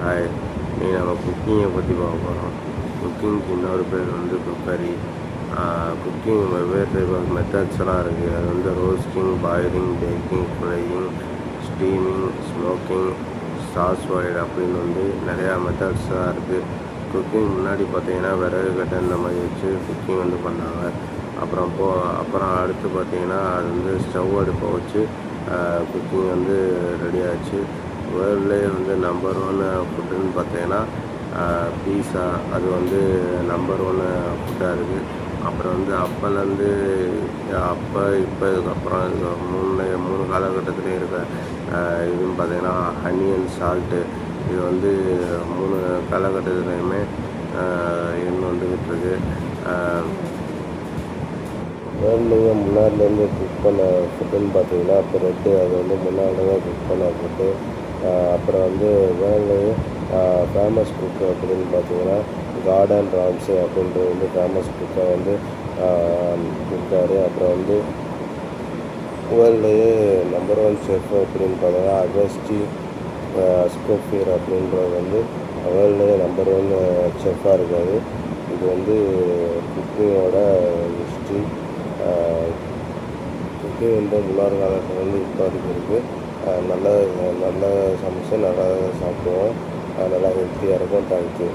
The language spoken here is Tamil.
ஹாய். இன்னைக்கு நம்ம குக்கிங்கை பற்றி பார்க்க போகிறோம். குக்கிங்க்கு இன்னொரு பேர் வந்து குக்கரி. குக்கிங் வெவ்வேறு டைப் ஆஃப் மெத்தட்ஸ்லாம் இருக்குது. அது வந்து roasting, boiling, baking, frying, steaming, smoking, சாஸ் பாயில் அப்படின்னு வந்து நிறையா மெத்தட்ஸ்லாம் இருக்குது. குக்கிங் முன்னாடி பார்த்தீங்கன்னா விறகு கட்டை இந்த மாதிரி வச்சு குக்கிங் வந்து பண்ணாங்க. அப்புறம் அடுத்து பார்த்தீங்கன்னா அது வந்து ஸ்டவ் அடுப்பை வச்சு குக்கிங் வந்து ரெடி ஆச்சு. வேர்ல்ட்லேயே வந்து நம்பர் 1 ஃபுட்டுன்னு பார்த்தீங்கன்னா பீஸா. அது வந்து நம்பர் 1 ஃபுட்டாக இருக்குது. அப்புறம் வந்து அப்போலேருந்து இப்போ இதுக்கப்புறம் இது மூணு காலகட்டத்துலேயும் இருக்க இதுன்னு பார்த்தீங்கன்னா ஹனி அண்ட் சால்ட்டு. இது வந்து 3 காலகட்டத்துலேயுமே இருந்து வந்துக்கிட்டு இருக்கு. வேர்ல்ட்லேயே முன்னாடிலேருந்து குக் பண்ண ஃபுட்டுன்னு பார்த்தீங்கன்னா ப்ரெட்டு. அது வந்து முன்னாடியே குக் பண்ண ஃபுட்டு. அப்புறம் வந்து வேர்ல்ட்லேயே ஃபேமஸ் குக்கு அப்படின்னு பார்த்தீங்கன்னா கார்டன் ராம்சே அப்படின்றது வந்து ஃபேமஸ் குக்காக வந்து இருக்கார். அப்புறம் வந்து வேர்ல்ட்லேயே நம்பர் 1 செஃப் அப்படின்னு பார்த்தீங்கன்னா அகஸ்டி ஸ்கோஃபியர் அப்படின்றது வந்து வேர்ல்ட்லேயே நம்பர் 1 செஃப்பாக இருக்கார். இது வந்து குக்கிங்கோட ஹிஸ்ட்ரி. குக்கிங் வந்து முன்னாள் காலத்தில் வந்து இப்போ வரைக்கும் இருக்குது. நல்லா சமைச்சு நல்லா சாப்பிடுவோம். நல்லா ஹெல்த்தியாக இருக்கும். தேங்க்யூ.